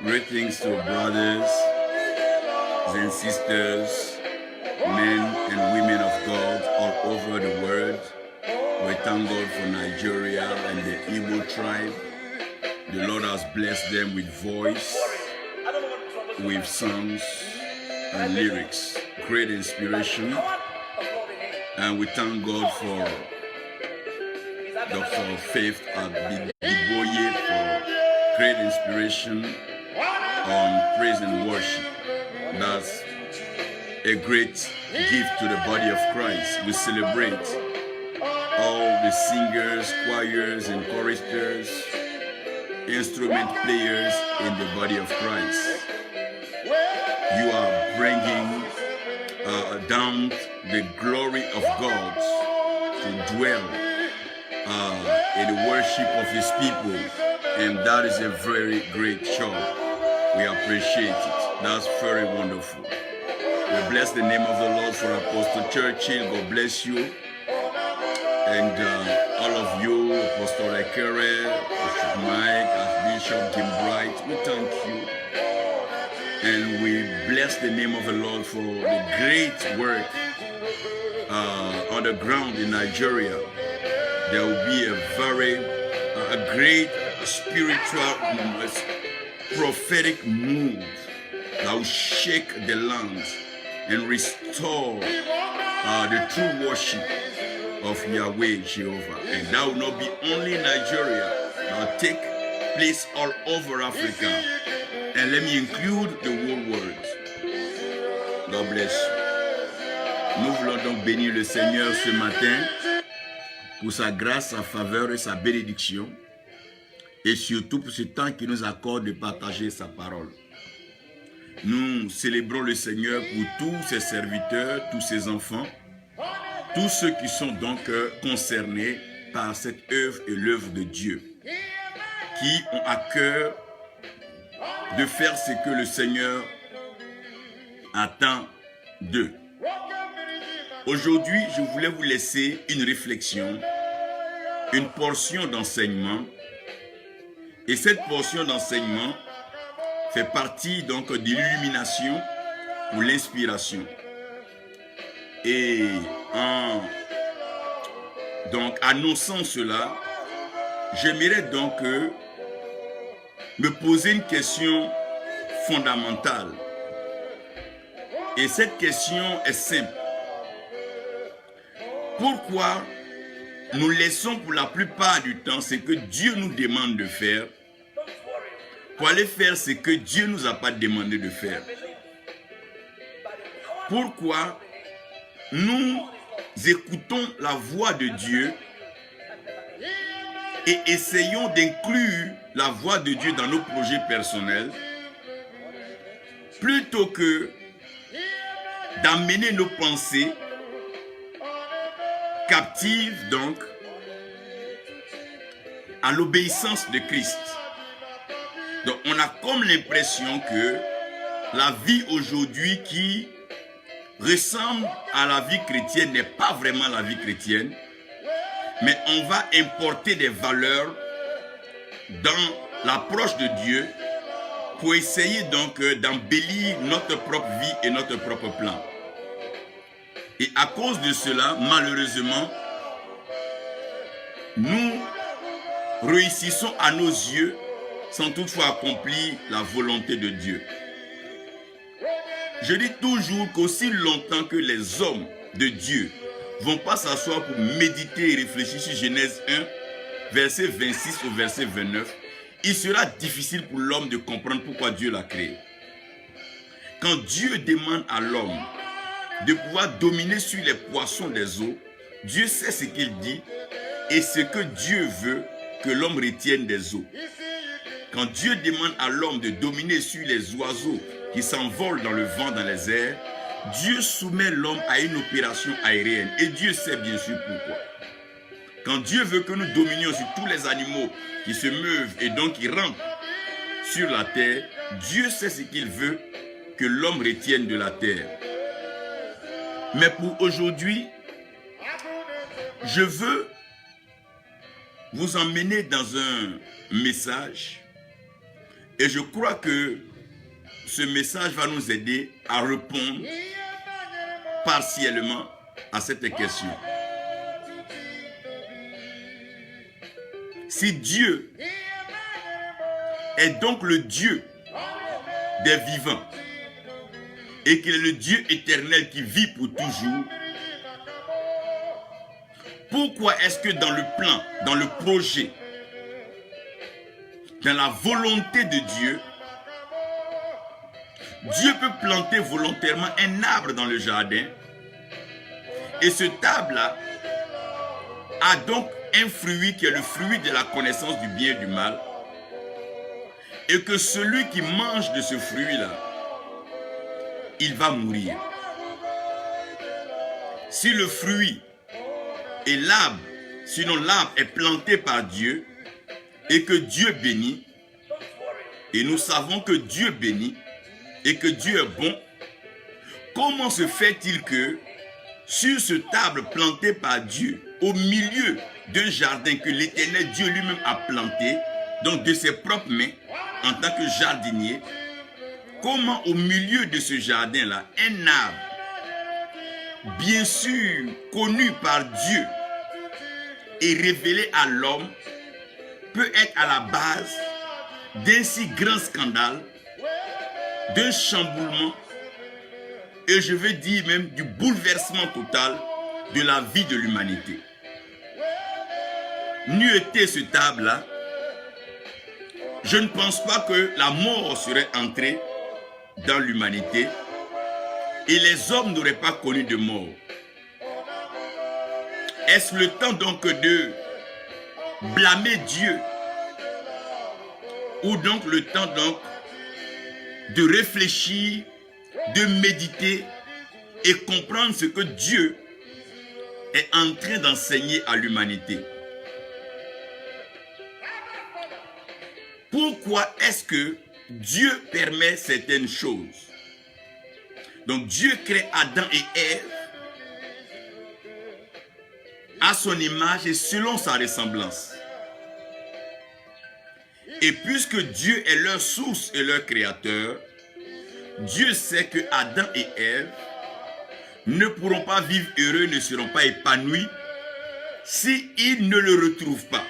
Greetings to brothers and sisters, men and women of God all over the world. We thank God for Nigeria and the Igbo tribe. The Lord has blessed them with voice, with songs and lyrics, great inspiration. And we thank God for Dr. Faith Adeboye for great inspiration on praise and worship. That's a great gift to the body of Christ. We celebrate all the singers, choirs, and choristers, instrument players in the body of Christ. You are bringing down the glory of God to dwell in the worship of His people, and that is a very great job. We appreciate it. That's very wonderful. We bless the name of the Lord for Apostle Churchill. God bless you. And all of you, Apostle Ekere, Bishop Mike, Archbishop Tim Bright, we thank you. And we bless the name of the Lord for the great work on the ground in Nigeria. There will be a great spiritual, prophetic move that will shake the land and restore the true worship of Yahweh Jehovah. And that will not be only Nigeria, that will take place all over Africa. And let me include the whole world. God bless you. Nous voulons donc bénir le Seigneur ce matin pour sa grâce, sa faveur et sa bénédiction. Et surtout pour ce temps qu'il nous accorde de partager sa parole. Nous célébrons le Seigneur pour tous ses serviteurs, tous ses enfants, tous ceux qui sont donc concernés par cette œuvre et l'œuvre de Dieu, qui ont à cœur de faire ce que le Seigneur attend d'eux. Aujourd'hui, je voulais vous laisser une réflexion, une portion d'enseignement. Et cette portion d'enseignement fait partie donc de l'illumination ou l'inspiration. Et en donc annonçant cela, j'aimerais donc me poser une question fondamentale. Et cette question est simple. Pourquoi nous laissons pour la plupart du temps ce que Dieu nous demande de faire pour aller faire ce que Dieu ne nous a pas demandé de faire? Pourquoi nous écoutons la voix de Dieu et essayons d'inclure la voix de Dieu dans nos projets personnels plutôt que d'amener nos pensées captives donc à l'obéissance de Christ? Donc on a comme l'impression que la vie aujourd'hui qui ressemble à la vie chrétienne n'est pas vraiment la vie chrétienne, mais on va importer des valeurs dans l'approche de Dieu pour essayer donc d'embellir notre propre vie et notre propre plan. Et à cause de cela, malheureusement, nous réussissons à nos yeux sans toutefois accomplir la volonté de Dieu. Je dis toujours qu'aussi longtemps que les hommes de Dieu ne vont pas s'asseoir pour méditer et réfléchir sur Genèse 1, verset 26 au verset 29, il sera difficile pour l'homme de comprendre pourquoi Dieu l'a créé. Quand Dieu demande à l'homme de pouvoir dominer sur les poissons des eaux, Dieu sait ce qu'il dit et ce que Dieu veut que l'homme retienne des eaux. Quand Dieu demande à l'homme de dominer sur les oiseaux qui s'envolent dans le vent, dans les airs, Dieu soumet l'homme à une opération aérienne. Et Dieu sait bien sûr pourquoi. Quand Dieu veut que nous dominions sur tous les animaux qui se meuvent et donc qui rampent sur la terre, Dieu sait ce qu'il veut que l'homme retienne de la terre. Mais pour aujourd'hui, je veux vous emmener dans un message et je crois que ce message va nous aider à répondre partiellement à cette question. Si Dieu est donc le Dieu des vivants et qu'il est le Dieu éternel qui vit pour toujours, pourquoi est-ce que dans le plan, dans le projet, dans la volonté de Dieu, Dieu peut planter volontairement un arbre dans le jardin et ce arbre-là a donc un fruit qui est le fruit de la connaissance du bien et du mal et que celui qui mange de ce fruit-là, il va mourir. Si le fruit et l'arbre, sinon l'arbre est planté par Dieu et que Dieu bénit, et nous savons que Dieu bénit et que Dieu est bon, comment se fait-il que sur ce arbre planté par Dieu, au milieu d'un jardin que l'Éternel Dieu lui-même a planté, donc de ses propres mains, en tant que jardinier, comment au milieu de ce jardin-là, un arbre, bien sûr connu par Dieu et révélé à l'homme, peut être à la base d'un si grand scandale, d'un chamboulement, et je veux dire même du bouleversement total de la vie de l'humanité. N'eût été ce arbre-là, je ne pense pas que la mort serait entrée dans l'humanité et les hommes n'auraient pas connu de mort. Est-ce le temps donc de blâmer Dieu ou donc le temps donc de réfléchir, de méditer et comprendre ce que Dieu est en train d'enseigner à l'humanité? Pourquoi est-ce que Dieu permet certaines choses? Donc Dieu crée Adam et Ève à son image et selon sa ressemblance. Et puisque Dieu est leur source et leur créateur, Dieu sait que Adam et Ève ne pourront pas vivre heureux, ne seront pas épanouis s'ils ne le retrouvent pas.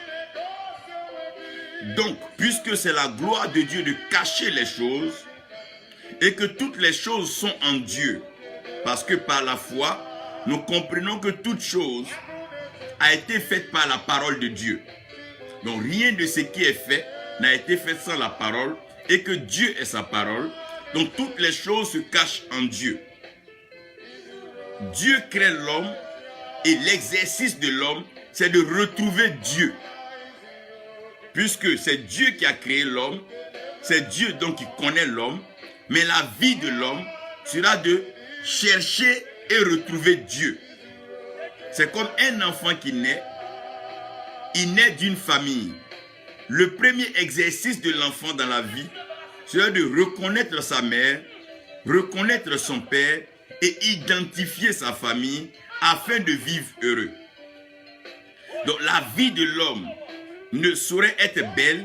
Donc, puisque c'est la gloire de Dieu de cacher les choses et que toutes les choses sont en Dieu, parce que par la foi, nous comprenons que toute chose a été faite par la parole de Dieu. Donc, rien de ce qui est fait n'a été fait sans la parole et que Dieu est sa parole. Donc, toutes les choses se cachent en Dieu. Dieu crée l'homme et l'exercice de l'homme, c'est de retrouver Dieu. Puisque c'est Dieu qui a créé l'homme, c'est Dieu donc qui connaît l'homme, mais la vie de l'homme sera de chercher et retrouver Dieu. C'est comme un enfant qui naît, il naît d'une famille. Le premier exercice de l'enfant dans la vie sera de reconnaître sa mère, reconnaître son père et identifier sa famille afin de vivre heureux. Donc la vie de l'homme ne saurait être belle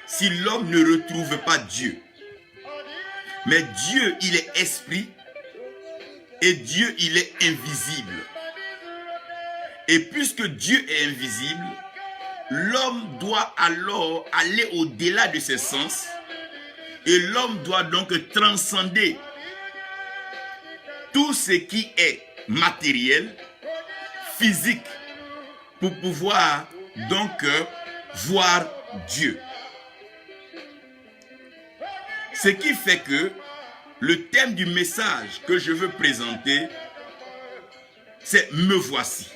si l'homme ne retrouve pas Dieu. Mais Dieu, il est esprit et Dieu, il est invisible. Et puisque Dieu est invisible, l'homme doit alors aller au-delà de ses sens et l'homme doit donc transcender tout ce qui est matériel, physique, pour pouvoir donc voir Dieu. Ce qui fait que le thème du message que je veux présenter, c'est « Me voici ».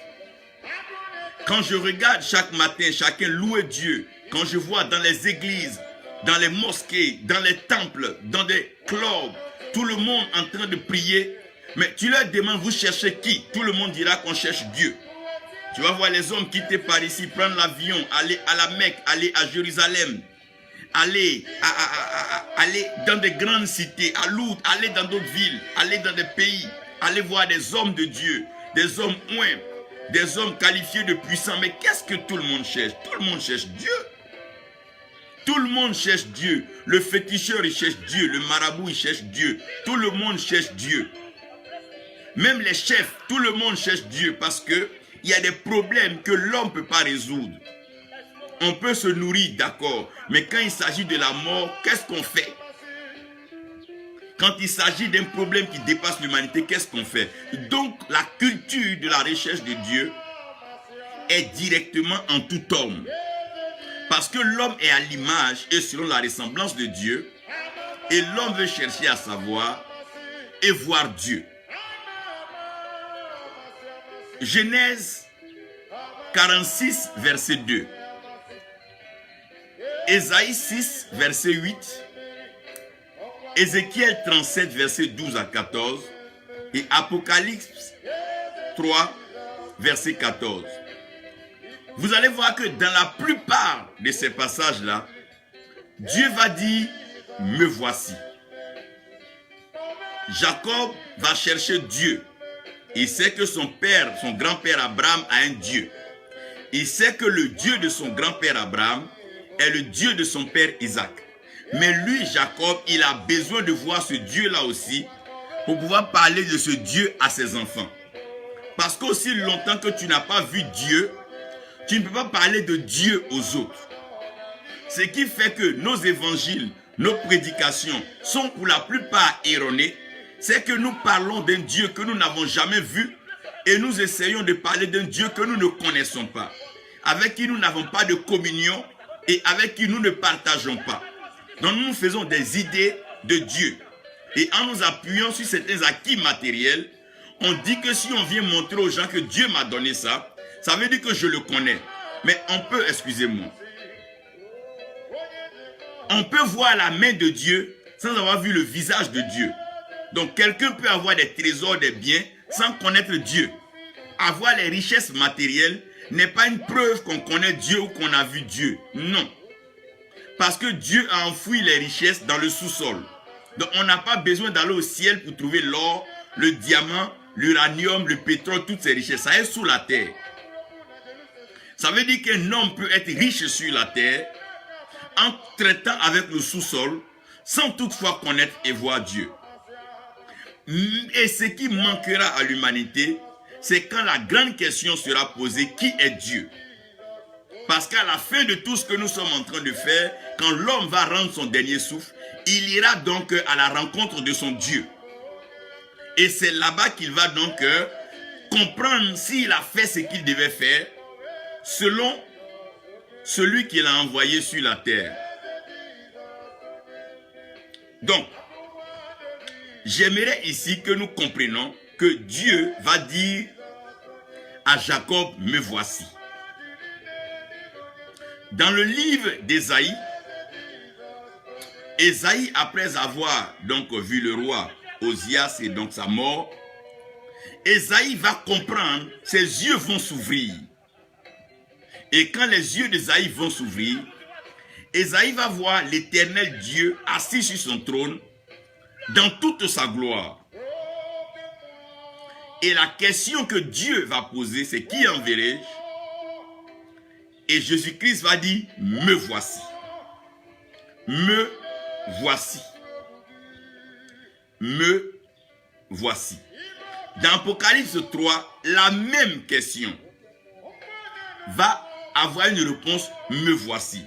Quand je regarde chaque matin, chacun louer Dieu, quand je vois dans les églises, dans les mosquées, dans les temples, dans des clubs, tout le monde en train de prier, mais tu leur demandes, vous cherchez qui? Tout le monde dira qu'on cherche Dieu. Tu vas voir les hommes quitter par ici, prendre l'avion, aller à la Mecque, aller à Jérusalem, aller dans des grandes cités, à Lourdes, aller dans d'autres villes, aller dans des pays, aller voir des hommes de Dieu, des hommes oints, des hommes qualifiés de puissants. Mais qu'est-ce que tout le monde cherche? Tout le monde cherche Dieu. Tout le monde cherche Dieu. Le féticheur, il cherche Dieu. Le marabout, il cherche Dieu. Tout le monde cherche Dieu. Même les chefs, tout le monde cherche Dieu parce que il y a des problèmes que l'homme ne peut pas résoudre. On peut se nourrir, d'accord, mais quand il s'agit de la mort, qu'est-ce qu'on fait? Quand il s'agit d'un problème qui dépasse l'humanité, qu'est-ce qu'on fait? Donc, la culture de la recherche de Dieu est directement en tout homme. Parce que l'homme est à l'image et selon la ressemblance de Dieu, et l'homme veut chercher à savoir et voir Dieu. Genèse 46, verset 2. Ésaïe 6, verset 8. Ézéchiel 37, verset 12 à 14. Et Apocalypse 3, verset 14. Vous allez voir que dans la plupart de ces passages-là, Dieu va dire, me voici. Jacob va chercher Dieu. Il sait que son père, son grand-père Abraham a un Dieu. Il sait que le Dieu de son grand-père Abraham est le Dieu de son père Isaac. Mais lui, Jacob, il a besoin de voir ce Dieu-là aussi pour pouvoir parler de ce Dieu à ses enfants. Parce qu'aussi longtemps que tu n'as pas vu Dieu, tu ne peux pas parler de Dieu aux autres. Ce qui fait que nos évangiles, nos prédications sont pour la plupart erronées, c'est que nous parlons d'un Dieu que nous n'avons jamais vu et nous essayons de parler d'un Dieu que nous ne connaissons pas, avec qui nous n'avons pas de communion et avec qui nous ne partageons pas. Donc nous faisons des idées de Dieu. Et en nous appuyant sur certains acquis matériels, on dit que si on vient montrer aux gens que Dieu m'a donné ça, ça veut dire que je le connais. Mais on peut, excusez-moi, on peut voir la main de Dieu sans avoir vu le visage de Dieu. Donc quelqu'un peut avoir des trésors, des biens, sans connaître Dieu. Avoir les richesses matérielles n'est pas une preuve qu'on connaît Dieu ou qu'on a vu Dieu. Non. Parce que Dieu a enfoui les richesses dans le sous-sol. Donc on n'a pas besoin d'aller au ciel pour trouver l'or, le diamant, l'uranium, le pétrole, toutes ces richesses. Ça est sous la terre. Ça veut dire qu'un homme peut être riche sur la terre en traitant avec le sous-sol sans toutefois connaître et voir Dieu. Et ce qui manquera à l'humanité, c'est quand la grande question sera posée, qui est Dieu? Parce qu'à la fin de tout ce que nous sommes en train de faire, quand l'homme va rendre son dernier souffle, il ira donc à la rencontre de son Dieu. Et c'est là-bas qu'il va donc comprendre s'il a fait ce qu'il devait faire, selon celui qu'il a envoyé sur la terre. Donc, j'aimerais ici que nous comprenions que Dieu va dire à Jacob, me voici. Dans le livre d'Ésaïe, Ésaïe, après avoir donc vu le roi Osias et donc sa mort, Ésaïe va comprendre, ses yeux vont s'ouvrir. Et quand les yeux d'Ésaïe vont s'ouvrir, Ésaïe va voir l'Éternel Dieu assis sur son trône dans toute sa gloire. Et la question que Dieu va poser, c'est qui enverrai-je? Et Jésus-Christ va dire, me voici. Me voici. Me voici. Dans Apocalypse 3, la même question va avoir une réponse, me voici.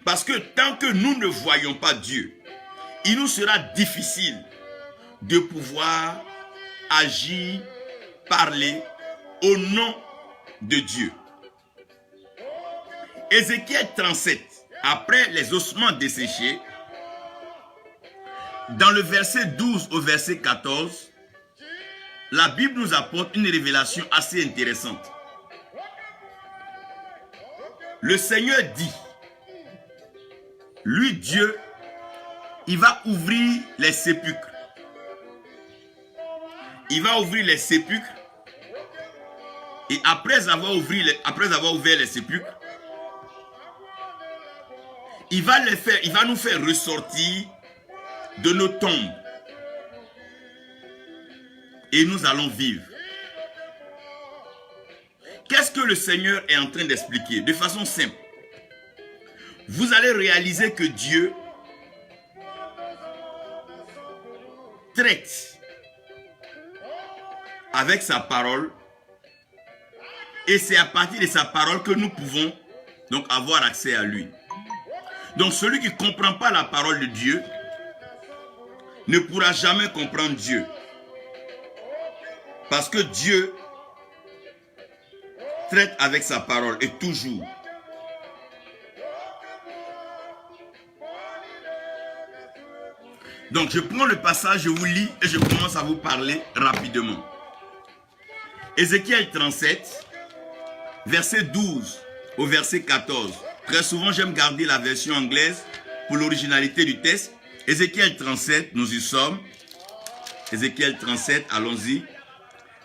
Parce que tant que nous ne voyons pas Dieu, il nous sera difficile de pouvoir agir, parler au nom de Dieu. Ézéchiel 37, après les ossements desséchés, dans le verset 12 au verset 14, la Bible nous apporte une révélation assez intéressante. Le Seigneur dit, lui Dieu, il va ouvrir les sépulcres. Il va ouvrir les sépulcres. Et après avoir ouvert les sépulcres, il va nous faire ressortir de nos tombes. Et nous allons vivre. le Seigneur est en train d'expliquer de façon simple, vous allez réaliser que Dieu traite avec sa parole et c'est à partir de sa parole que nous pouvons donc avoir accès à lui. Donc celui qui ne comprend pas la parole de Dieu ne pourra jamais comprendre Dieu. Parce que Dieu traite avec sa parole et toujours. Donc je prends le passage, je vous lis et je commence à vous parler rapidement. Ézéchiel 37, verset 12 au verset 14. Très souvent j'aime garder la version anglaise pour l'originalité du texte. Ézéchiel 37, nous y sommes. Ézéchiel 37, allons-y.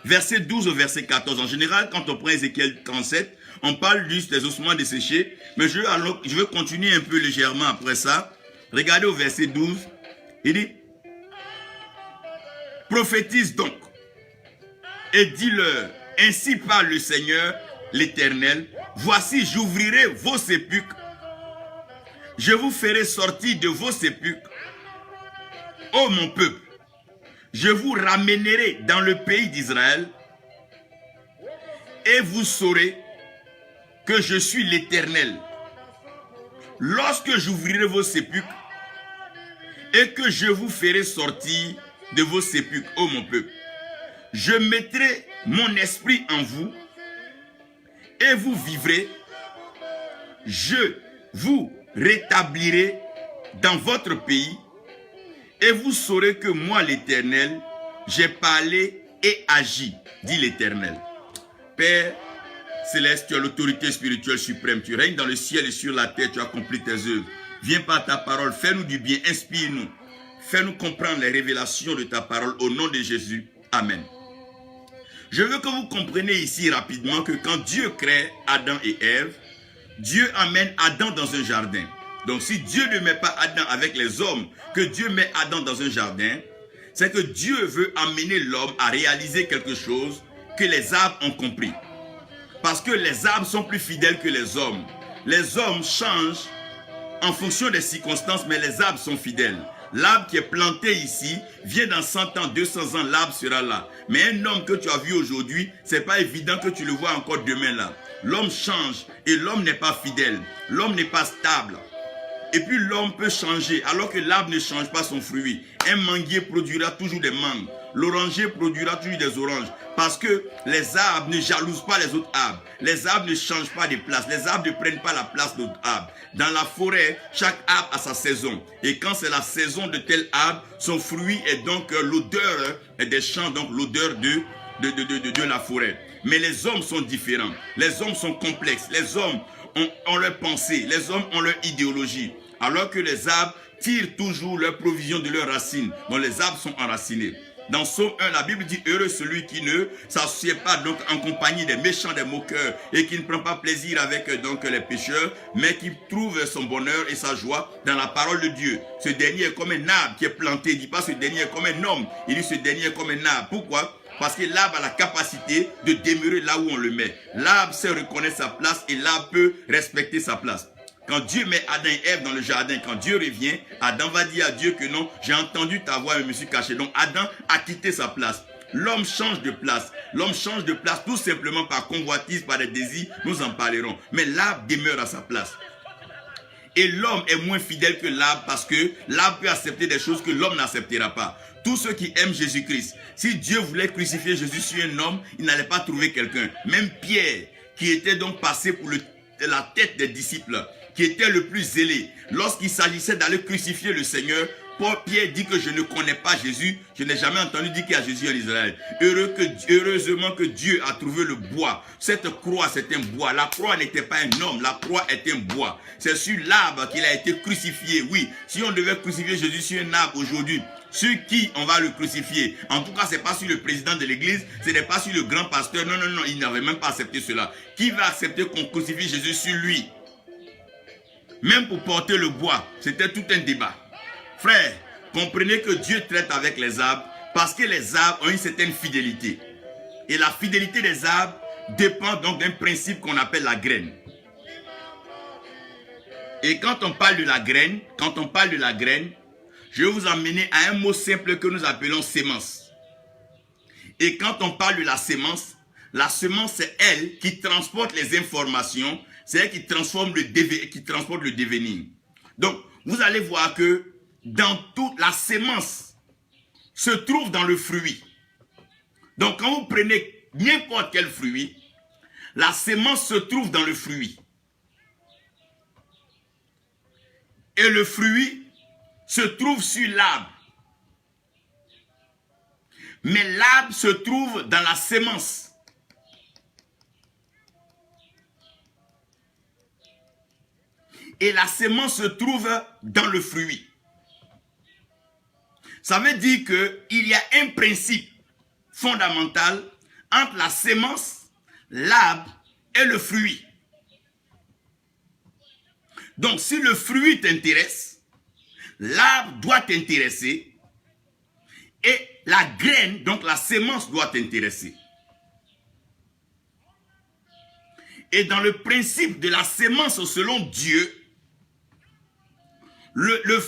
Verset 12 au verset 14. En général, quand on prend Ézéchiel 37, on parle juste des ossements desséchés. Mais je vais continuer un peu légèrement après ça. Regardez au verset 12. Il dit, prophétise donc et dis-leur, ainsi parle le Seigneur l'Éternel, voici j'ouvrirai vos sépulcres, je vous ferai sortir de vos sépulcres, ô mon peuple, je vous ramènerai dans le pays d'Israël et vous saurez que je suis l'Éternel. Lorsque j'ouvrirai vos sépulcres et que je vous ferai sortir de vos sépulcres, ô mon peuple, je mettrai mon esprit en vous et vous vivrez. Je vous rétablirai dans votre pays et vous saurez que moi l'Éternel, j'ai parlé et agi, dit l'Éternel. Père Céleste, tu as l'autorité spirituelle suprême, tu règnes dans le ciel et sur la terre, tu as accompli tes œuvres. Viens par ta parole, fais-nous du bien, inspire-nous. Fais-nous comprendre les révélations de ta parole au nom de Jésus. Amen. Je veux que vous compreniez ici rapidement que quand Dieu crée Adam et Ève, Dieu amène Adam dans un jardin. Donc si Dieu ne met pas Adam avec les hommes, que Dieu met Adam dans un jardin, c'est que Dieu veut amener l'homme à réaliser quelque chose que les arbres ont compris. Parce que les arbres sont plus fidèles que les hommes. Les hommes changent en fonction des circonstances, mais les arbres sont fidèles. L'arbre qui est planté ici, vient dans 100 ans, 200 ans, l'arbre sera là. Mais un homme que tu as vu aujourd'hui, ce n'est pas évident que tu le vois encore demain là. L'homme change et l'homme n'est pas fidèle. L'homme n'est pas stable. Et puis l'homme peut changer alors que l'arbre ne change pas son fruit. Un manguier produira toujours des mangues. L'oranger produira toujours des oranges. Parce que les arbres ne jalousent pas les autres arbres. Les arbres ne changent pas de place. Les arbres ne prennent pas la place d'autres arbres. Dans la forêt, chaque arbre a sa saison. Et quand c'est la saison de tel arbre, son fruit est donc l'odeur des champs, donc l'odeur de la forêt. Mais les hommes sont différents. Les hommes sont complexes. Les hommes ont leur pensée. Les hommes ont leur idéologie. Alors que les arbres tirent toujours leur provision de leurs racines. Donc les arbres sont enracinés. Dans Psaume 1, la Bible dit, heureux celui qui ne s'assied pas donc en compagnie des méchants, des moqueurs, et qui ne prend pas plaisir avec donc les pécheurs, mais qui trouve son bonheur et sa joie dans la parole de Dieu. Ce dernier est comme un arbre qui est planté. Il ne dit pas ce dernier est comme un homme. Il dit ce dernier est comme un arbre. Pourquoi? Parce que l'arbre a la capacité de demeurer là où on le met. L'arbre sait reconnaître sa place et l'arbre peut respecter sa place. Quand Dieu met Adam et Ève dans le jardin, quand Dieu revient, Adam va dire à Dieu que non, j'ai entendu ta voix et je me suis caché. Donc Adam a quitté sa place. L'homme change de place. L'homme change de place tout simplement par convoitise, par des désirs, nous en parlerons. Mais l'arbre demeure à sa place. Et l'homme est moins fidèle que l'arbre parce que l'arbre peut accepter des choses que l'homme n'acceptera pas. Tous ceux qui aiment Jésus-Christ, si Dieu voulait crucifier Jésus sur un homme, il n'allait pas trouver quelqu'un. Même Pierre, qui était donc passé pour la tête des disciples, qui était le plus zélé, lorsqu'il s'agissait d'aller crucifier le Seigneur, Pierre dit que je ne connais pas Jésus, je n'ai jamais entendu dire qu'il y a Jésus en Israël. Heureusement que Dieu a trouvé le bois. Cette croix, c'est un bois. La croix n'était pas un homme, la croix est un bois. C'est sur l'arbre qu'il a été crucifié. Oui, si on devait crucifier Jésus sur un arbre aujourd'hui, sur qui on va le crucifier? En tout cas, ce n'est pas sur le président de l'église, ce n'est pas sur le grand pasteur. Non, il n'avait même pas accepté cela. Qui va accepter qu'on crucifie Jésus sur lui? Même pour porter le bois, c'était tout un débat. Frère, comprenez que Dieu traite avec les arbres parce que les arbres ont une certaine fidélité. Et la fidélité des arbres dépend donc d'un principe qu'on appelle la graine. Et quand on parle de la graine, je vais vous emmener à un mot simple que nous appelons sémence. Et quand on parle de la semence, c'est elle qui transporte les informations, c'est elle qui transporte le devenir. Donc, vous allez voir que dans toute la sémence se trouve dans le fruit. Donc, quand vous prenez n'importe quel fruit, la sémence se trouve dans le fruit. Et le fruit se trouve sur l'arbre. Mais l'arbre se trouve dans la sémence. Et la sémence se trouve dans le fruit. Ça veut dire qu'il y a un principe fondamental entre la sémence, l'arbre et le fruit. Donc, si le fruit t'intéresse, l'arbre doit t'intéresser et la graine, donc la sémence, doit t'intéresser. Et dans le principe de la sémence selon Dieu,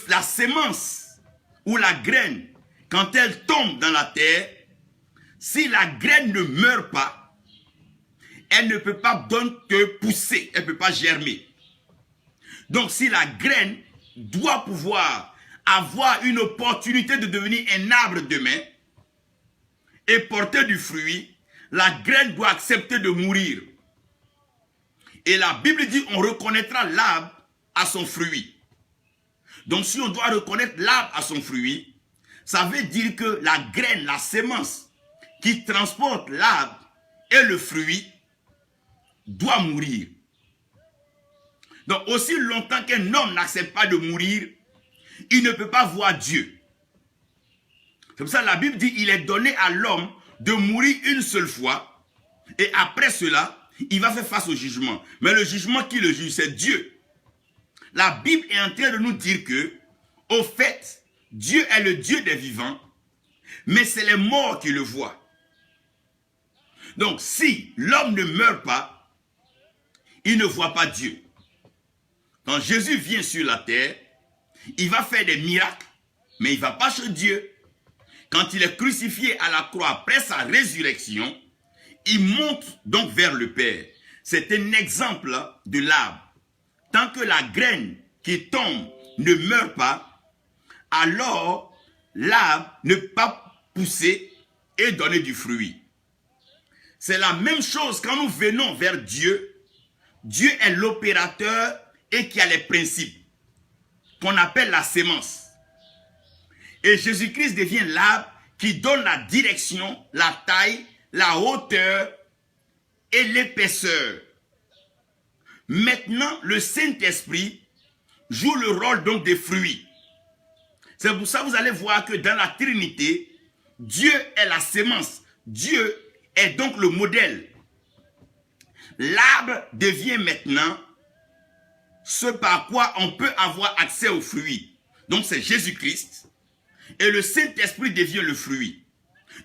la sémence ou la graine, quand elle tombe dans la terre, si la graine ne meurt pas, elle ne peut pas donc que pousser, elle ne peut pas germer. Donc si la graine doit pouvoir avoir une opportunité de devenir un arbre demain et porter du fruit, la graine doit accepter de mourir. Et la Bible dit on reconnaîtra l'arbre à son fruit. Donc si on doit reconnaître l'arbre à son fruit, ça veut dire que la graine, la sémence qui transporte l'arbre et le fruit doit mourir. Donc aussi longtemps qu'un homme n'accepte pas de mourir, il ne peut pas voir Dieu. C'est pour ça que la Bible dit il est donné à l'homme de mourir une seule fois et après cela, il va faire face au jugement. Mais le jugement qui le juge, c'est Dieu. La Bible est en train de nous dire que, au fait, Dieu est le Dieu des vivants, mais c'est les morts qui le voient. Donc si l'homme ne meurt pas, il ne voit pas Dieu. Quand Jésus vient sur la terre, il va faire des miracles, mais il ne va pas chez Dieu. Quand il est crucifié à la croix après sa résurrection, il monte donc vers le Père. C'est un exemple de l'arbre. Tant que la graine qui tombe ne meurt pas, alors l'arbre ne peut pas pousser et donner du fruit. C'est la même chose quand nous venons vers Dieu. Dieu est l'opérateur et qui a les principes qu'on appelle la sémence. Et Jésus-Christ devient l'arbre qui donne la direction, la taille, la hauteur et l'épaisseur. Maintenant, le Saint-Esprit joue le rôle donc des fruits. C'est pour ça que vous allez voir que dans la Trinité, Dieu est la sémence. Dieu est donc le modèle. L'arbre devient maintenant ce par quoi on peut avoir accès aux fruits. Donc c'est Jésus-Christ. Et le Saint-Esprit devient le fruit.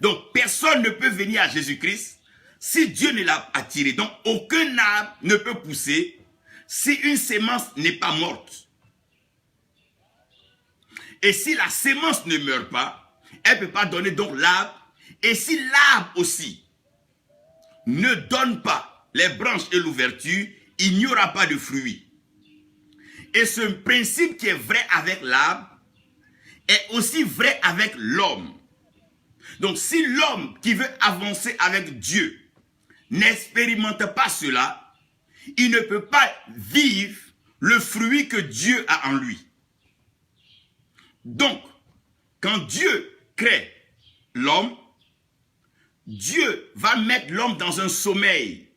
Donc personne ne peut venir à Jésus-Christ si Dieu ne l'a attiré. Donc aucun arbre ne peut pousser si une sémence n'est pas morte. Et si la sémence ne meurt pas, elle ne peut pas donner donc l'arbre. Et si l'arbre aussi ne donne pas les branches et l'ouverture, il n'y aura pas de fruits. Et ce principe qui est vrai avec l'arbre est aussi vrai avec l'homme. Donc si l'homme qui veut avancer avec Dieu n'expérimente pas cela, il ne peut pas vivre le fruit que Dieu a en lui. Donc, quand Dieu crée l'homme, Dieu va mettre l'homme dans un sommeil,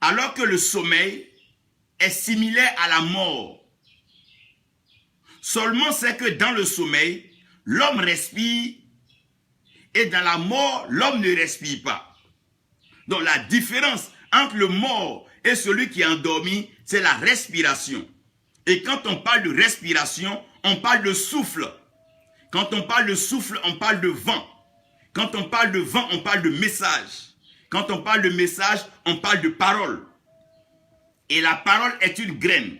alors que le sommeil est similaire à la mort. Seulement c'est que dans le sommeil, l'homme respire et dans la mort, l'homme ne respire pas. Donc la différence entre le mort et celui qui est endormi, c'est la respiration. Et quand on parle de respiration, on parle de souffle. Quand on parle de souffle, on parle de vent. Quand on parle de vent, on parle de message. Quand on parle de message, on parle de parole. Et la parole est une graine.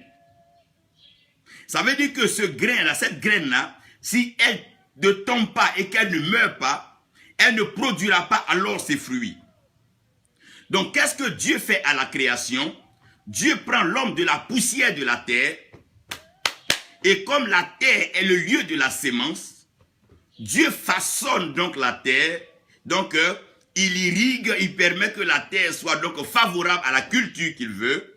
Ça veut dire que ce grain-là, cette graine-là, si elle ne tombe pas et qu'elle ne meurt pas, elle ne produira pas alors ses fruits. Donc, qu'est-ce que Dieu fait à la création? Dieu prend l'homme de la poussière de la terre, et comme la terre est le lieu de la sémence, Dieu façonne donc la terre, donc il irrigue, il permet que la terre soit donc favorable à la culture qu'il veut,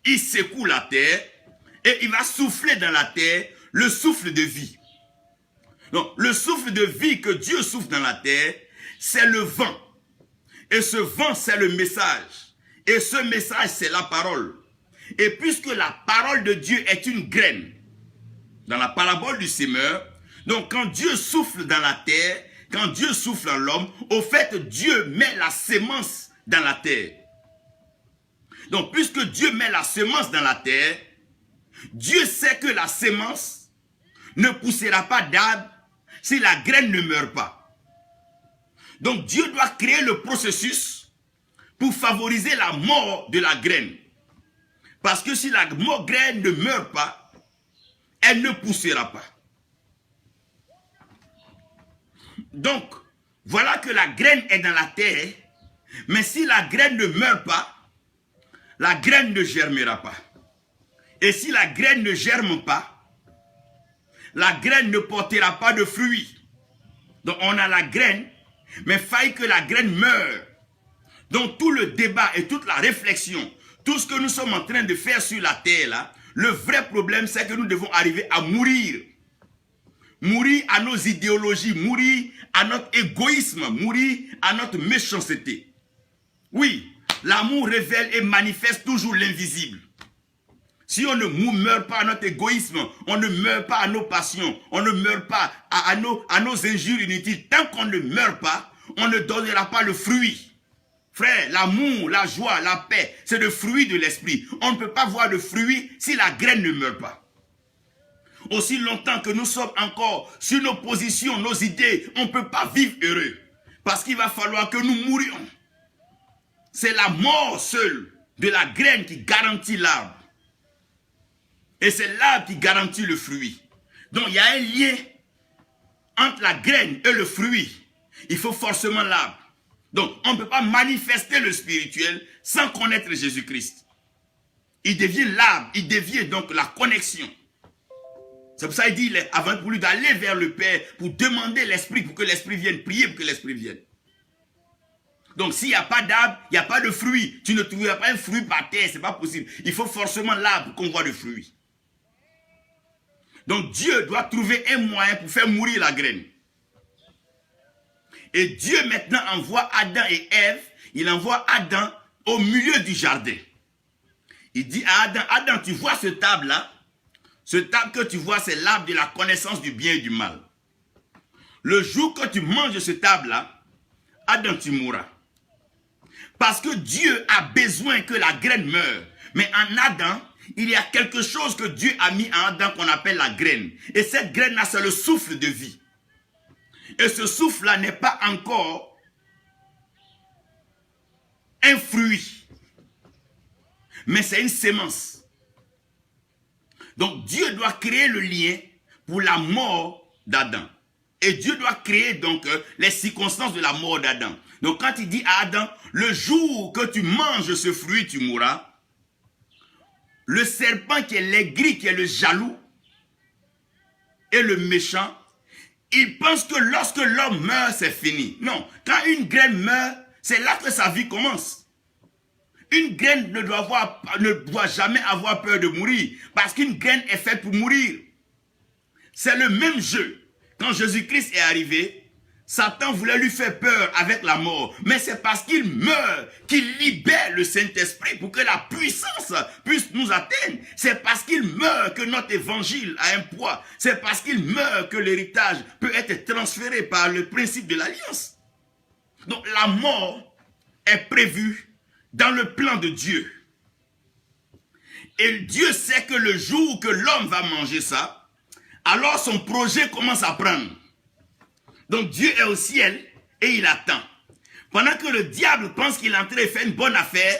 il secoue la terre, et il va souffler dans la terre le souffle de vie. Donc, le souffle de vie que Dieu souffle dans la terre, c'est le vent. Et ce vent, c'est le message. Et ce message, c'est la parole. Et puisque la parole de Dieu est une graine, dans la parabole du semeur, donc quand Dieu souffle dans la terre, quand Dieu souffle en l'homme, au fait, Dieu met la sémence dans la terre. Donc, puisque Dieu met la semence dans la terre, Dieu sait que la sémence ne poussera pas d'arbre si la graine ne meurt pas. Donc, Dieu doit créer le processus pour favoriser la mort de la graine. Parce que si la graine ne meurt pas, elle ne poussera pas. Donc, voilà que la graine est dans la terre, mais si la graine ne meurt pas, la graine ne germera pas. Et si la graine ne germe pas, la graine ne portera pas de fruits. Donc on a la graine, mais faille que la graine meure. Donc tout le débat et toute la réflexion, tout ce que nous sommes en train de faire sur la terre là, le vrai problème c'est que nous devons arriver à mourir. Mourir à nos idéologies, mourir à notre égoïsme, mourir à notre méchanceté. Oui, l'amour révèle et manifeste toujours l'invisible. Si on ne meurt pas à notre égoïsme, on ne meurt pas à nos passions, on ne meurt pas à nos injures inutiles, tant qu'on ne meurt pas, on ne donnera pas le fruit. Frère, l'amour, la joie, la paix, c'est le fruit de l'esprit. On ne peut pas voir le fruit si la graine ne meurt pas. Aussi longtemps que nous sommes encore sur nos positions, nos idées, on ne peut pas vivre heureux. Parce qu'il va falloir que nous mourions. C'est la mort seule de la graine qui garantit l'arbre. Et c'est l'arbre qui garantit le fruit. Donc il y a un lien entre la graine et le fruit. Il faut forcément l'arbre. Donc on ne peut pas manifester le spirituel sans connaître Jésus-Christ. Il devient l'arbre, il devient donc la connexion. C'est pour ça qu'il dit, avant pour lui d'aller vers le Père, pour demander l'Esprit, pour que l'Esprit vienne, prier pour que l'Esprit vienne. Donc s'il n'y a pas d'arbre, il n'y a pas de fruit. Tu ne trouveras pas un fruit par terre, ce n'est pas possible. Il faut forcément l'arbre qu'on voit le fruit. Donc Dieu doit trouver un moyen pour faire mourir la graine. Et Dieu maintenant envoie Adam et Ève, il envoie Adam au milieu du jardin. Il dit à Adam, Adam, tu vois ce arbre-là? Ce arbre que tu vois, c'est l'arbre de la connaissance du bien et du mal. Le jour que tu manges cet arbre-là, Adam, tu mourras. Parce que Dieu a besoin que la graine meure. Mais en Adam, il y a quelque chose que Dieu a mis en Adam qu'on appelle la graine. Et cette graine-là, c'est le souffle de vie. Et ce souffle-là n'est pas encore un fruit. Mais c'est une sémence. Donc Dieu doit créer le lien pour la mort d'Adam. Et Dieu doit créer donc les circonstances de la mort d'Adam. Donc quand il dit à Adam, le jour que tu manges ce fruit, tu mourras. Le serpent qui est l'aigri, qui est le jaloux et le méchant, il pense que lorsque l'homme meurt, c'est fini. Non, quand une graine meurt, c'est là que sa vie commence. Une graine ne doit jamais avoir peur de mourir, parce qu'une graine est faite pour mourir. C'est le même jeu. Quand Jésus-Christ est arrivé, Satan voulait lui faire peur avec la mort, mais c'est parce qu'il meurt qu'il libère le Saint-Esprit pour que la puissance puisse nous atteindre. C'est parce qu'il meurt que notre évangile a un poids. C'est parce qu'il meurt que l'héritage peut être transféré par le principe de l'alliance. Donc la mort est prévue dans le plan de Dieu. Et Dieu sait que le jour que l'homme va manger ça, alors son projet commence à prendre. Donc Dieu est au ciel et il attend. Pendant que le diable pense qu'il est en train de faire une bonne affaire,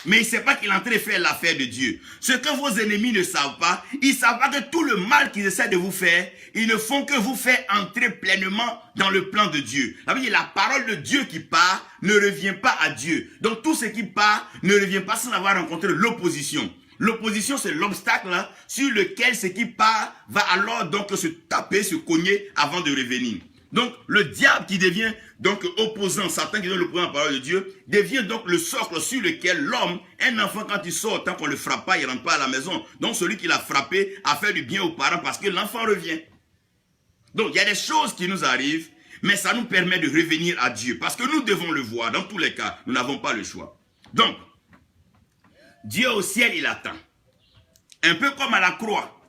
mais il ne sait pas qu'il est en train de faire l'affaire de Dieu. Ce que vos ennemis ne savent pas, ils ne savent pas que tout le mal qu'ils essaient de vous faire, ils ne font que vous faire entrer pleinement dans le plan de Dieu. La parole de Dieu qui part ne revient pas à Dieu. Donc tout ce qui part ne revient pas sans avoir rencontré l'opposition. L'opposition, c'est l'obstacle sur lequel ce qui part va alors donc se taper, se cogner avant de revenir. Donc, le diable qui devient donc opposant, Satan qui donne l'opposant à la parole de Dieu, devient donc le socle sur lequel l'homme, un enfant quand il sort, tant qu'on ne le frappe pas, il ne rentre pas à la maison. Donc, celui qui l'a frappé a fait du bien aux parents parce que l'enfant revient. Donc, il y a des choses qui nous arrivent, mais ça nous permet de revenir à Dieu. Parce que nous devons le voir, dans tous les cas, nous n'avons pas le choix. Donc, Dieu au ciel, il attend. Un peu comme à la croix.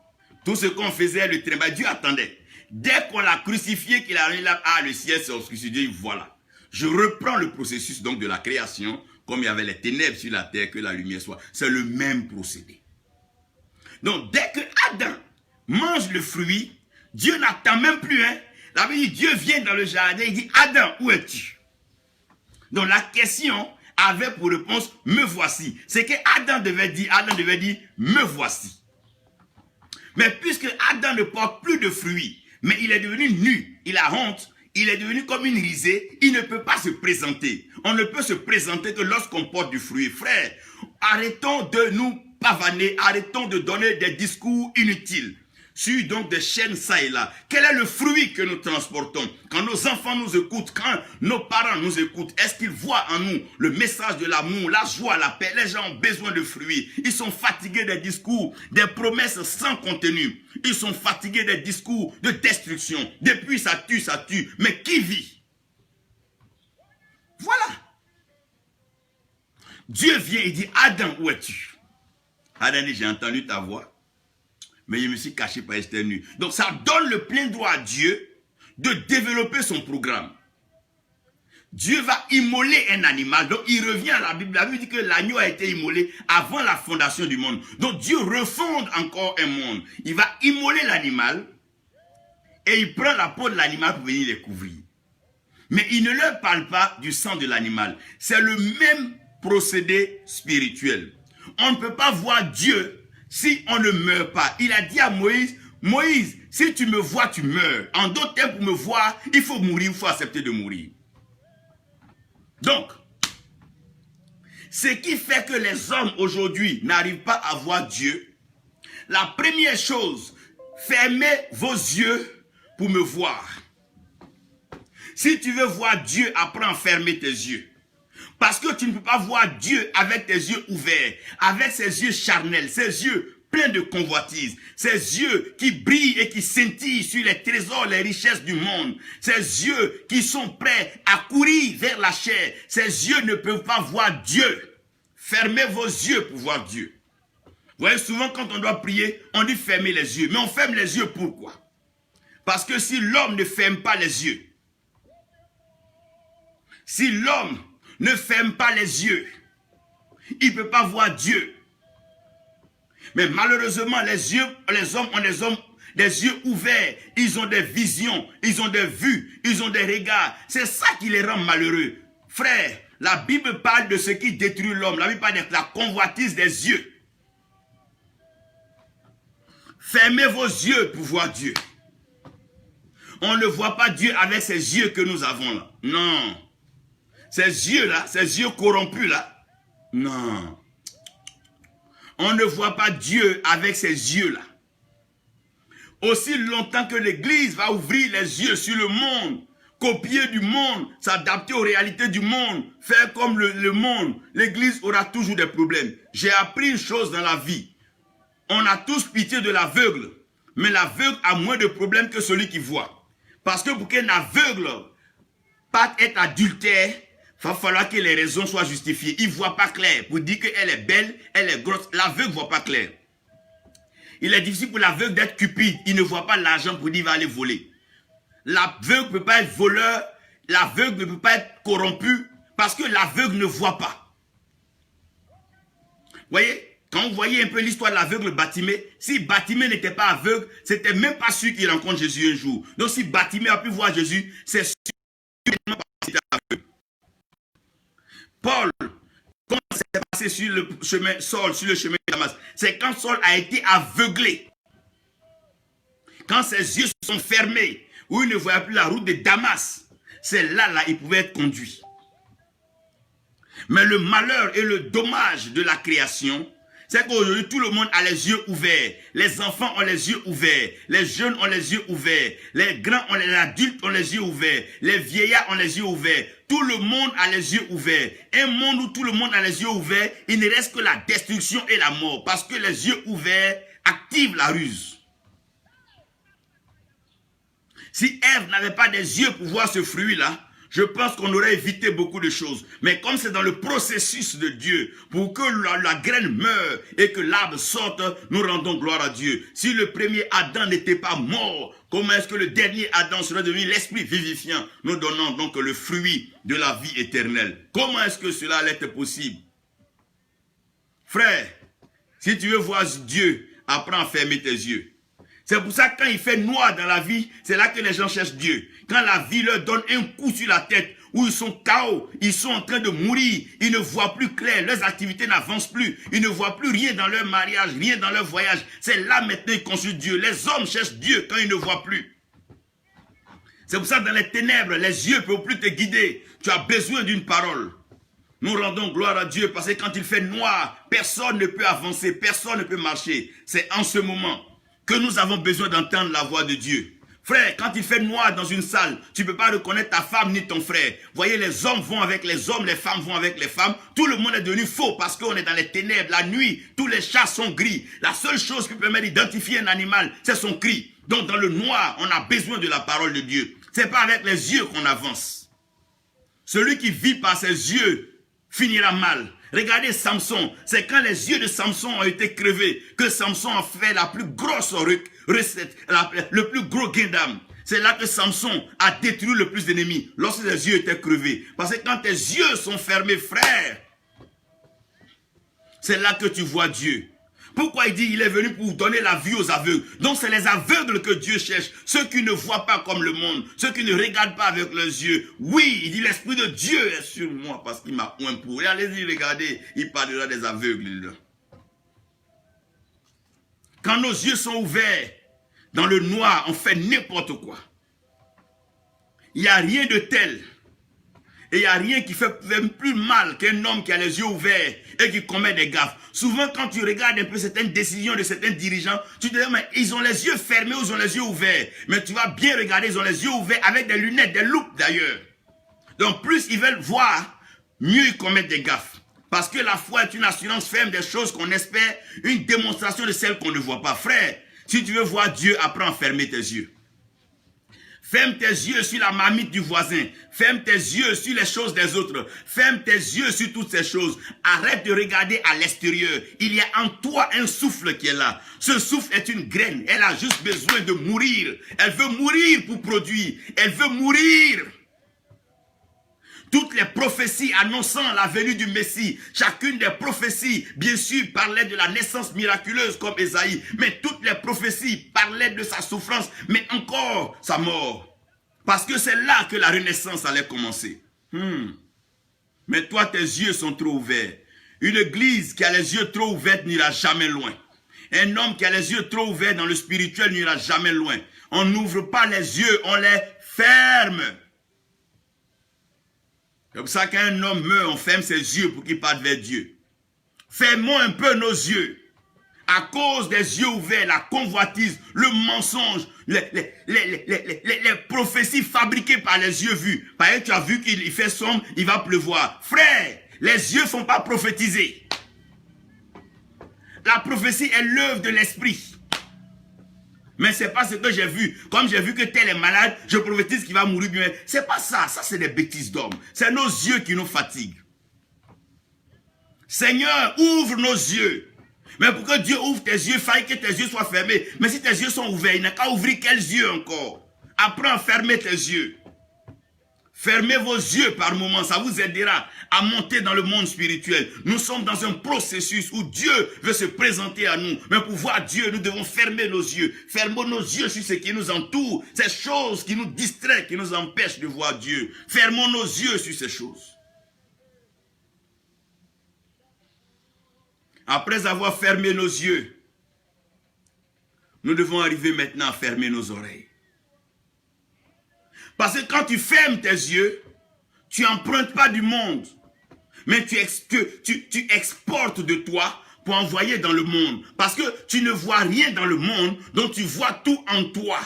Tout ce qu'on faisait, le travail, Dieu attendait. Dès qu'on l'a crucifié, qu'il a arrivé là, le ciel s'est obscurci, voilà. Je reprends le processus donc de la création, comme il y avait les ténèbres sur la terre, que la lumière soit. C'est le même procédé. Donc, dès que Adam mange le fruit, Dieu n'attend même plus. La Bible dit, Dieu vient dans le jardin, il dit, Adam, où es-tu? Donc, la question avait pour réponse, me voici. C'est que Adam devait dire, me voici. Mais puisque Adam ne porte plus de fruits, mais il est devenu nu, il a honte, il est devenu comme une risée, il ne peut pas se présenter. On ne peut se présenter que lorsqu'on porte du fruit. Frère, arrêtons de nous pavaner, arrêtons de donner des discours inutiles sur donc des chaînes ça et là. Quel est le fruit que nous transportons? Quand nos enfants nous écoutent, quand nos parents nous écoutent, est-ce qu'ils voient en nous le message de l'amour, la joie, la paix? Les gens ont besoin de fruits. Ils sont fatigués des discours, des promesses sans contenu. Ils sont fatigués des discours de destruction. Depuis ça tue. Mais qui vit? Voilà. Dieu vient et dit, Adam, où es-tu? Adam dit, j'ai entendu ta voix, mais je me suis caché par externe. Donc ça donne le plein droit à Dieu de développer son programme. Dieu va immoler un animal. Donc il revient à la Bible. La Bible dit que l'agneau a été immolé avant la fondation du monde. Donc Dieu refonde encore un monde. Il va immoler l'animal et il prend la peau de l'animal pour venir les couvrir. Mais il ne leur parle pas du sang de l'animal. C'est le même procédé spirituel. On ne peut pas voir Dieu si on ne meurt pas. Il a dit à Moïse, Moïse, si tu me vois, tu meurs. En d'autres termes, pour me voir, il faut mourir, il faut accepter de mourir. Donc, ce qui fait que les hommes aujourd'hui n'arrivent pas à voir Dieu, la première chose, fermez vos yeux pour me voir. Si tu veux voir Dieu, apprends à fermer tes yeux. Parce que tu ne peux pas voir Dieu avec tes yeux ouverts, avec ses yeux charnels, ses yeux pleins de convoitise, ses yeux qui brillent et qui scintillent sur les trésors, les richesses du monde, ses yeux qui sont prêts à courir vers la chair. Ses yeux ne peuvent pas voir Dieu. Fermez vos yeux pour voir Dieu. Vous voyez, souvent quand on doit prier, on dit fermer les yeux. Mais on ferme les yeux pourquoi? Parce que si l'homme ne ferme pas les yeux, si l'homme ne ferme pas les yeux, il ne peut pas voir Dieu. Mais malheureusement, les hommes ont des yeux ouverts, ils ont des visions, ils ont des vues, ils ont des regards. C'est ça qui les rend malheureux. Frère, la Bible parle de ce qui détruit l'homme. La Bible parle de la convoitise des yeux. Fermez vos yeux pour voir Dieu. On ne voit pas Dieu avec ces yeux que nous avons là. Non. Ces yeux-là, ces yeux corrompus là, non. On ne voit pas Dieu avec ces yeux-là. Aussi longtemps que l'Église va ouvrir les yeux sur le monde, copier du monde, s'adapter aux réalités du monde, faire comme le monde, l'Église aura toujours des problèmes. J'ai appris une chose dans la vie. On a tous pitié de l'aveugle, mais l'aveugle a moins de problèmes que celui qui voit. Parce que pour qu'un aveugle parte être adultère, il va falloir que les raisons soient justifiées. Il ne voit pas clair. Pour dire qu'elle est belle, elle est grosse. L'aveugle ne voit pas clair. Il est difficile pour l'aveugle d'être cupide. Il ne voit pas l'argent pour dire qu'il va aller voler. L'aveugle ne peut pas être voleur. L'aveugle ne peut pas être corrompu. Parce que l'aveugle ne voit pas. Vous voyez, quand vous voyez un peu l'histoire de l'aveugle Bartimée, si Bartimée n'était pas aveugle, c'était même pas sûr qu'il rencontre Jésus un jour. Donc si Bartimée a pu voir Jésus, c'est sûr qu'il n'était pas aveugle. Paul, comment s'est passé sur le chemin Saul, sur le chemin de Damas? C'est quand Saul a été aveuglé. Quand ses yeux se sont fermés, où il ne voyait plus la route de Damas, c'est là, il pouvait être conduit. Mais le malheur et le dommage de la création, c'est qu'aujourd'hui, tout le monde a les yeux ouverts. Les enfants ont les yeux ouverts. Les jeunes ont les yeux ouverts. Les grands, les adultes ont les yeux ouverts. Les vieillards ont les yeux ouverts. Tout le monde a les yeux ouverts. Un monde où tout le monde a les yeux ouverts, il ne reste que la destruction et la mort. Parce que les yeux ouverts activent la ruse. Si Ève n'avait pas des yeux pour voir ce fruit-là, je pense qu'on aurait évité beaucoup de choses. Mais comme c'est dans le processus de Dieu, pour que la graine meure et que l'arbre sorte, nous rendons gloire à Dieu. Si le premier Adam n'était pas mort, comment est-ce que le dernier Adam serait devenu l'esprit vivifiant? Nous donnons donc le fruit de la vie éternelle. Comment est-ce que cela allait être possible? Frère, si tu veux voir Dieu, apprends à fermer tes yeux. C'est pour ça que quand il fait noir dans la vie, c'est là que les gens cherchent Dieu. Quand la vie leur donne un coup sur la tête, où ils sont KO, ils sont en train de mourir, ils ne voient plus clair, leurs activités n'avancent plus, ils ne voient plus rien dans leur mariage, rien dans leur voyage. C'est là maintenant qu'ils consultent Dieu. Les hommes cherchent Dieu quand ils ne voient plus. C'est pour ça que dans les ténèbres, les yeux ne peuvent plus te guider. Tu as besoin d'une parole. Nous rendons gloire à Dieu parce que quand il fait noir, personne ne peut avancer, personne ne peut marcher. C'est en ce moment que nous avons besoin d'entendre la voix de Dieu. Frère, quand il fait noir dans une salle, tu ne peux pas reconnaître ta femme ni ton frère. Voyez, les hommes vont avec les hommes, les femmes vont avec les femmes. Tout le monde est devenu faux parce qu'on est dans les ténèbres. La nuit, tous les chats sont gris. La seule chose qui permet d'identifier un animal, c'est son cri. Donc dans le noir, on a besoin de la parole de Dieu. Ce n'est pas avec les yeux qu'on avance. Celui qui vit par ses yeux finira mal. Regardez Samson, c'est quand les yeux de Samson ont été crevés que Samson a fait la plus grosse recette, le plus gros gain d'âme. C'est là que Samson a détruit le plus d'ennemis, lorsque les yeux étaient crevés. Parce que quand tes yeux sont fermés, frère, c'est là que tu vois Dieu. Pourquoi il dit il est venu pour donner la vue aux aveugles? Donc c'est les aveugles que Dieu cherche. Ceux qui ne voient pas comme le monde. Ceux qui ne regardent pas avec leurs yeux. Oui, il dit l'Esprit de Dieu est sur moi parce qu'il m'a oint pour. Et allez-y, regardez, il parlera des aveugles. Quand nos yeux sont ouverts, dans le noir, on fait n'importe quoi. Il n'y a rien de tel. Et il n'y a rien qui fait même plus mal qu'un homme qui a les yeux ouverts et qui commet des gaffes. Souvent, quand tu regardes un peu certaines décisions de certains dirigeants, tu te dis, mais ils ont les yeux fermés ou ils ont les yeux ouverts. Mais tu vas bien regarder, ils ont les yeux ouverts avec des lunettes, des loupes d'ailleurs. Donc, plus ils veulent voir, mieux ils commettent des gaffes. Parce que la foi est une assurance ferme des choses qu'on espère, une démonstration de celles qu'on ne voit pas. Frère, si tu veux voir Dieu, apprends à fermer tes yeux. Ferme tes yeux sur la marmite du voisin. Ferme tes yeux sur les choses des autres. Ferme tes yeux sur toutes ces choses. Arrête de regarder à l'extérieur. Il y a en toi un souffle qui est là. Ce souffle est une graine. Elle a juste besoin de mourir. Elle veut mourir pour produire. Elle veut mourir. Toutes les prophéties annonçant la venue du Messie, chacune des prophéties, bien sûr, parlait de la naissance miraculeuse comme Ésaïe, mais toutes les prophéties parlaient de sa souffrance, mais encore sa mort. Parce que c'est là que la renaissance allait commencer. Mais toi, tes yeux sont trop ouverts. Une église qui a les yeux trop ouverts n'ira jamais loin. Un homme qui a les yeux trop ouverts dans le spirituel n'ira jamais loin. On n'ouvre pas les yeux, on les ferme. C'est pour ça qu'un homme meurt, on ferme ses yeux pour qu'il parte vers Dieu. Fermons un peu nos yeux. À cause des yeux ouverts, la convoitise, le mensonge, les prophéties fabriquées par les yeux vus. Par exemple, tu as vu qu'il fait sombre, il va pleuvoir. Frère, les yeux ne font pas prophétiser. La prophétie est l'œuvre de l'esprit. Mais ce n'est pas ce que j'ai vu. Comme j'ai vu que tel est malade, je prophétise qu'il va mourir bien. Ce n'est pas ça. Ça, c'est des bêtises d'hommes. C'est nos yeux qui nous fatiguent. Seigneur, ouvre nos yeux. Mais pour que Dieu ouvre tes yeux, il faille que tes yeux soient fermés. Mais si tes yeux sont ouverts, il n'a qu'à ouvrir quels yeux encore? Apprends à fermer tes yeux. Fermez vos yeux par moments, ça vous aidera à monter dans le monde spirituel. Nous sommes dans un processus où Dieu veut se présenter à nous. Mais pour voir Dieu, nous devons fermer nos yeux. Fermons nos yeux sur ce qui nous entoure, ces choses qui nous distraient, qui nous empêchent de voir Dieu. Fermons nos yeux sur ces choses. Après avoir fermé nos yeux, nous devons arriver maintenant à fermer nos oreilles. Parce que quand tu fermes tes yeux, tu n'empruntes pas du monde, mais tu exportes de toi pour envoyer dans le monde. Parce que tu ne vois rien dans le monde, donc tu vois tout en toi.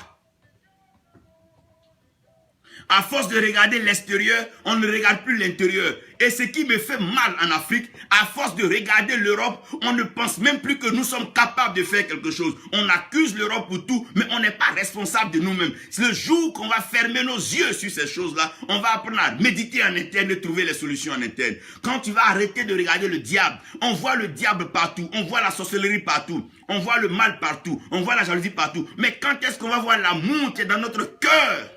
À force de regarder l'extérieur, on ne regarde plus l'intérieur. Et ce qui me fait mal en Afrique, à force de regarder l'Europe, on ne pense même plus que nous sommes capables de faire quelque chose. On accuse l'Europe pour tout, mais on n'est pas responsable de nous-mêmes. C'est le jour qu'on va fermer nos yeux sur ces choses-là, on va apprendre à méditer en interne et trouver les solutions en interne. Quand tu vas arrêter de regarder le diable, on voit le diable partout, on voit la sorcellerie partout, on voit le mal partout, on voit la jalousie partout. Mais quand est-ce qu'on va voir l'amour qui est dans notre cœur?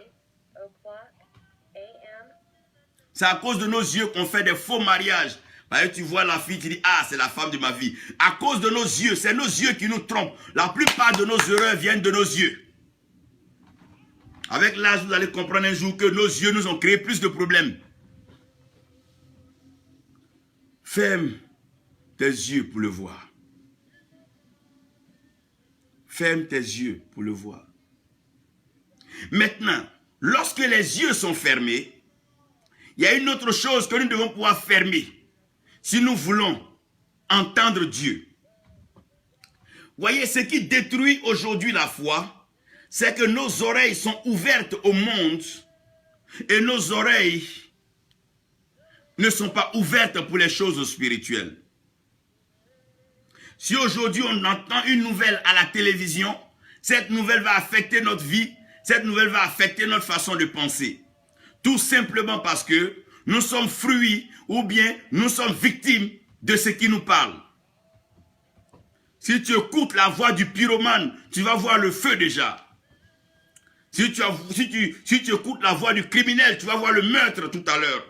C'est à cause de nos yeux qu'on fait des faux mariages. Parce que tu vois la fille, tu dis, ah, c'est la femme de ma vie. À cause de nos yeux, c'est nos yeux qui nous trompent. La plupart de nos erreurs viennent de nos yeux. Avec l'âge, vous allez comprendre un jour que nos yeux nous ont créé plus de problèmes. Ferme tes yeux pour le voir. Ferme tes yeux pour le voir. Maintenant, lorsque les yeux sont fermés, il y a une autre chose que nous devons pouvoir fermer si nous voulons entendre Dieu. Voyez, ce qui détruit aujourd'hui la foi, c'est que nos oreilles sont ouvertes au monde et nos oreilles ne sont pas ouvertes pour les choses spirituelles. Si aujourd'hui on entend une nouvelle à la télévision, cette nouvelle va affecter notre vie, cette nouvelle va affecter notre façon de penser. Tout simplement parce que nous sommes fruits ou bien nous sommes victimes de ce qui nous parle. Si tu écoutes la voix du pyromane, tu vas voir le feu déjà. Si tu écoutes la voix du criminel, tu vas voir le meurtre tout à l'heure.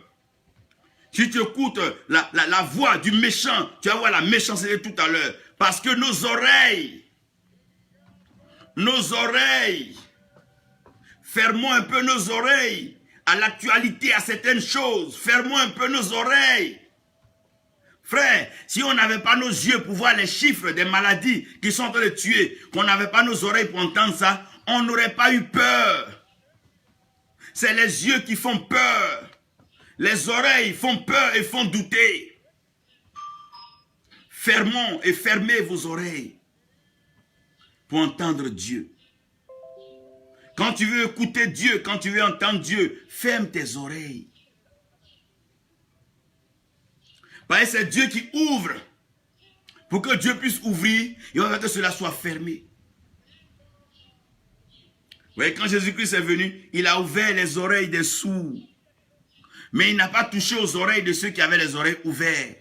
Si tu écoutes la voix du méchant, tu vas voir la méchanceté tout à l'heure. Parce que nos oreilles, fermons un peu nos oreilles à l'actualité, à certaines choses. Fermons un peu nos oreilles. Frère, si on n'avait pas nos yeux pour voir les chiffres des maladies qui sont en train de tuer, qu'on n'avait pas nos oreilles pour entendre ça, on n'aurait pas eu peur. C'est les yeux qui font peur. Les oreilles font peur et font douter. Fermons et fermez vos oreilles pour entendre Dieu. Quand tu veux écouter Dieu, quand tu veux entendre Dieu, ferme tes oreilles. Parce que c'est Dieu qui ouvre. Pour que Dieu puisse ouvrir, il va faire que cela soit fermé. Vous voyez, quand Jésus-Christ est venu, il a ouvert les oreilles des sourds. Mais il n'a pas touché aux oreilles de ceux qui avaient les oreilles ouvertes.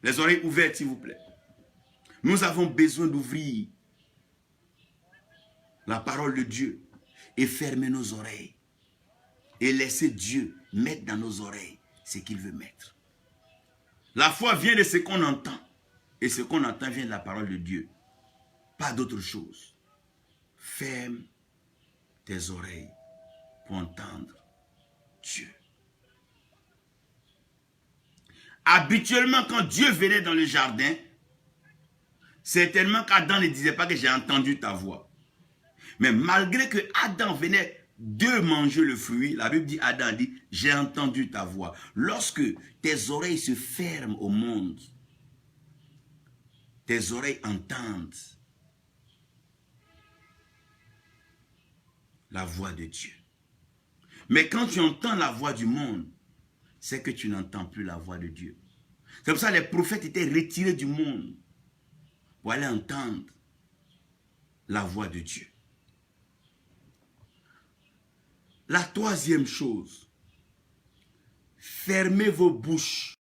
Les oreilles ouvertes, s'il vous plaît. Nous avons besoin d'ouvrir la parole de Dieu et fermer nos oreilles. Et laisser Dieu mettre dans nos oreilles ce qu'il veut mettre. La foi vient de ce qu'on entend. Et ce qu'on entend vient de la parole de Dieu. Pas d'autre chose. Ferme tes oreilles pour entendre Dieu. Habituellement, quand Dieu venait dans le jardin, certainement qu'Adam ne disait pas que j'ai entendu ta voix. Mais malgré que Adam venait de manger le fruit, la Bible dit, Adam dit, j'ai entendu ta voix. Lorsque tes oreilles se ferment au monde, tes oreilles entendent la voix de Dieu. Mais quand tu entends la voix du monde, c'est que tu n'entends plus la voix de Dieu. C'est pour ça que les prophètes étaient retirés du monde pour aller entendre la voix de Dieu. La troisième chose, fermez vos bouches